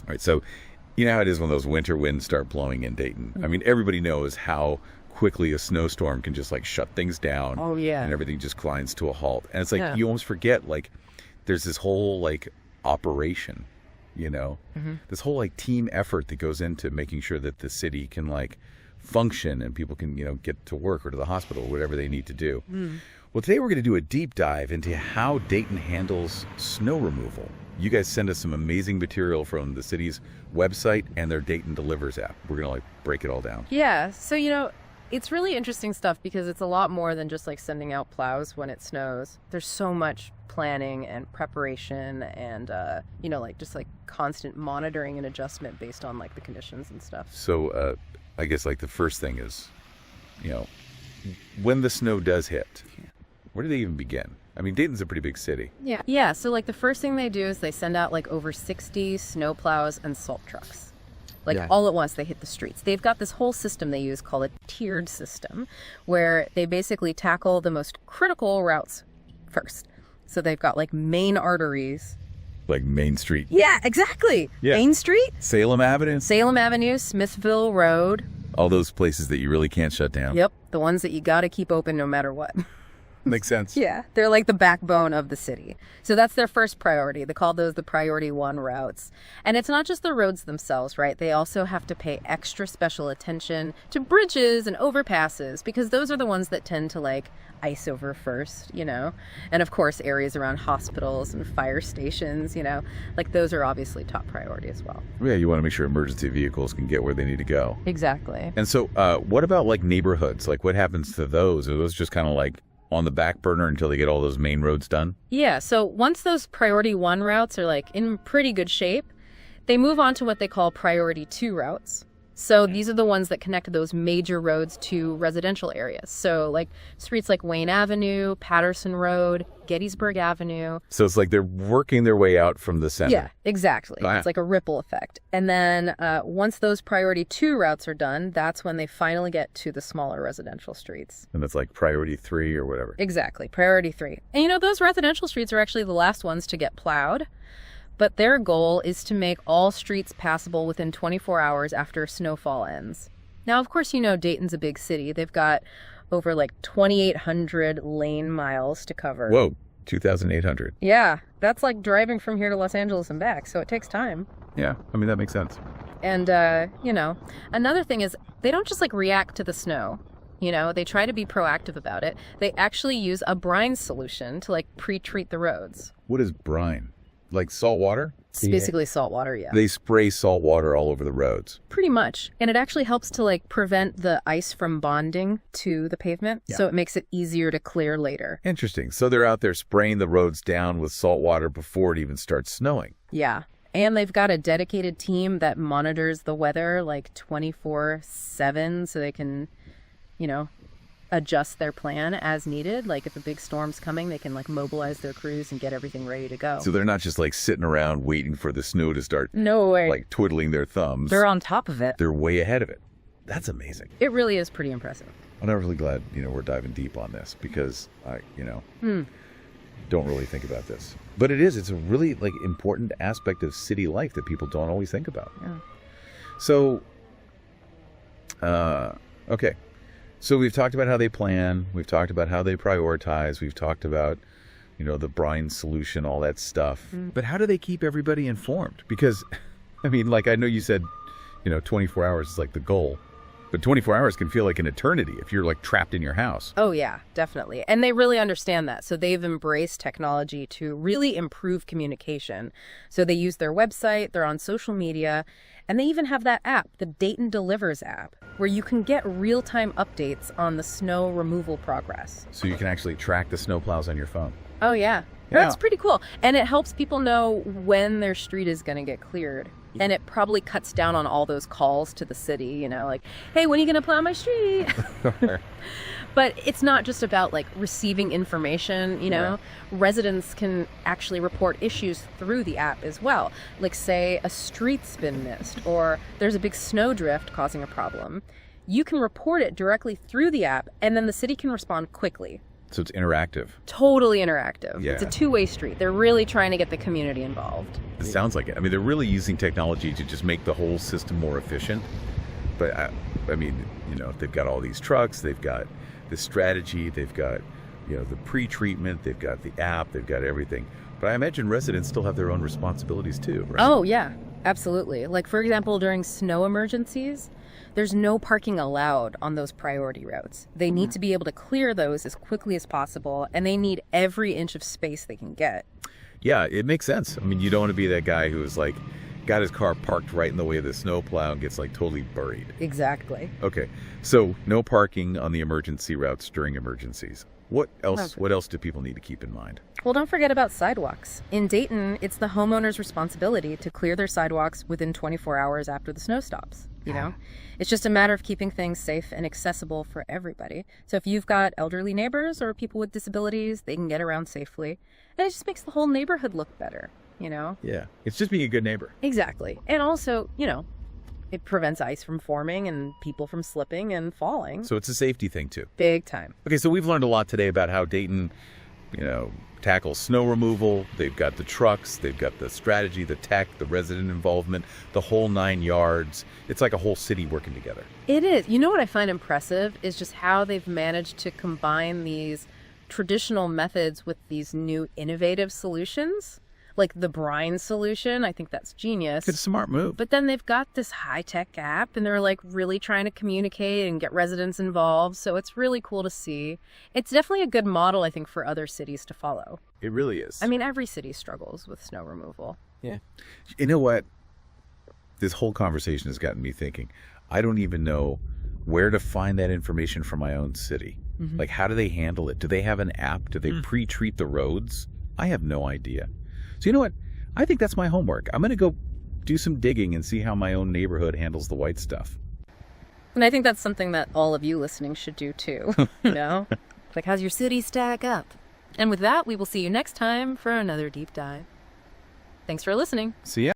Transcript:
All right, so you know how it is when those winter winds start blowing in Dayton. I mean, everybody knows how quickly a snowstorm can just like shut things down. Oh, yeah. And everything just grinds to a halt. And it's like you almost forget, like, there's this whole like operation, you know, this whole like team effort that goes into making sure that the city can like function and people can, you know, get to work or to the hospital or whatever they need to do. Well, today we're going to do a deep dive into how Dayton handles snow removal. You guys send us some amazing material from the city's website and their Dayton Delivers app. We're going to like break it all down. Yeah. So, you know, it's really interesting stuff because it's a lot more than just like sending out plows when it snows. There's so much planning and preparation and, you know, like just like constant monitoring and adjustment based on like the conditions and stuff. So I guess like the first thing is, you know, when the snow does hit, where do they even begin? I mean, Dayton's a pretty big city. Yeah. Yeah. So like the first thing they do is they send out like over 60 snow plows and salt trucks. Like all at once, they hit the streets. They've got this whole system they use called a tiered system where they basically tackle the most critical routes first. So they've got like main arteries. Like Main Street. Yeah, exactly. Yeah. Main Street. Salem Avenue. Salem Avenue, Smithville Road. All those places that you really can't shut down. Yep. The ones that you got to keep open no matter what. Makes sense. Yeah, they're like the backbone of the city. So that's their first priority. They call those the priority 1 routes. And it's not just the roads themselves, right? They also have to pay extra special attention to bridges and overpasses because those are the ones that tend to like ice over first, you know? And of course, areas around hospitals and fire stations, you know, like those are obviously top priority as well. Yeah, you want to make sure emergency vehicles can get where they need to go. Exactly. And so what about like neighborhoods? Like what happens to those? Are those just kind of like on the back burner until they get all those main roads done? Yeah, so once those priority 1 routes are like in pretty good shape, they move on to what they call priority 2 routes. So these are the ones that connect those major roads to residential areas. So like streets like Wayne Avenue, Patterson Road, Gettysburg Avenue. So it's like they're working their way out from the center. Yeah, exactly. It's like a ripple effect. And then once those priority 2 routes are done, that's when they finally get to the smaller residential streets. And that's like priority 3 or whatever. Exactly, priority 3. And you know, those residential streets are actually the last ones to get plowed. But their goal is to make all streets passable within 24 hours after snowfall ends. Now, of course, you know Dayton's a big city. They've got over like 2,800 lane miles to cover. Whoa, 2,800. Yeah, that's like driving from here to Los Angeles and back, so it takes time. Yeah, I mean, that makes sense. And, you know, another thing is they don't just like react to the snow. You know, they try to be proactive about it. They actually use a brine solution to like pre-treat the roads. What is brine? Like salt water? It's basically salt water, yeah. They spray salt water all over the roads. Pretty much. And it actually helps to like prevent the ice from bonding to the pavement. Yeah. So it makes it easier to clear later. Interesting. So they're out there spraying the roads down with salt water before it even starts snowing. Yeah. And they've got a dedicated team that monitors the weather like 24/7 so they can, you know, adjust their plan as needed. Like if a big storm's coming, they can like mobilize their crews and get everything ready to go. So they're not just like sitting around waiting for the snow to start. No way. Like twiddling their thumbs. They're on top of it. They're way ahead of it. That's amazing. It really is pretty impressive. I'm really glad, you know, we're diving deep on this because I, you know, don't really think about this. But it's a really like important aspect of city life that people don't always think about. Yeah. So, okay. So we've talked about how they plan. We've talked about how they prioritize. We've talked about, you know, the brine solution, all that stuff. But how do they keep everybody informed? Because, I mean, like I know you said, you know, 24 hours is like the goal. But 24 hours can feel like an eternity if you're like trapped in your house. Oh, yeah, definitely. And they really understand that. So they've embraced technology to really improve communication. So they use their website, they're on social media, and they even have that app, the Dayton Delivers app, where you can get real-time updates on the snow removal progress. So you can actually track the snowplows on your phone. Oh, yeah. That's pretty cool. And it helps people know when their street is going to get cleared. And it probably cuts down on all those calls to the city, you know, like, hey, when are you going to plow my street? But it's not just about like receiving information, you know. Yeah. Residents can actually report issues through the app as well. Like say a street's been missed or there's a big snowdrift causing a problem. You can report it directly through the app and then the city can respond quickly. So it's interactive. Totally interactive. Yeah. It's a two-way street. They're really trying to get the community involved. It sounds like it. I mean, they're really using technology to just make the whole system more efficient. But I mean, they've got all these trucks, they've got this strategy, they've got, the pre-treatment, they've got the app, they've got everything. But I imagine residents still have their own responsibilities too, right? Oh, yeah, absolutely. Like, for example, during snow emergencies, there's no parking allowed on those priority routes. They need to be able to clear those as quickly as possible, and they need every inch of space they can get. Yeah, it makes sense. I mean, you don't want to be that guy who's like, got his car parked right in the way of the snowplow and gets like totally buried. Exactly. Okay, so no parking on the emergency routes during emergencies. What else do people need to keep in mind? Well, don't forget about sidewalks. In Dayton, it's the homeowner's responsibility to clear their sidewalks within 24 hours after the snow stops, It's just a matter of keeping things safe and accessible for everybody. So if you've got elderly neighbors or people with disabilities, they can get around safely. And it just makes the whole neighborhood look better, Yeah, it's just being a good neighbor. Exactly. And also, it prevents ice from forming and people from slipping and falling. So it's a safety thing too. Big time. Okay, so we've learned a lot today about how Dayton, tackles snow removal. They've got the trucks, they've got the strategy, the tech, the resident involvement, the whole 9 yards. It's like a whole city working together. It is. You know what I find impressive is just how they've managed to combine these traditional methods with these new innovative solutions. Like the brine solution, I think that's genius. It's a smart move. But then they've got this high-tech app, and they're like really trying to communicate and get residents involved. So it's really cool to see. It's definitely a good model, I think, for other cities to follow. It really is. I mean, every city struggles with snow removal. Yeah. You know what? This whole conversation has gotten me thinking. I don't even know where to find that information for my own city. Like, how do they handle it? Do they have an app? Do they pre-treat the roads? I have no idea. So you know what? I think that's my homework. I'm going to go do some digging and see how my own neighborhood handles the white stuff. And I think that's something that all of you listening should do too, Like, how's your city stack up? And with that, we will see you next time for another deep dive. Thanks for listening. See ya.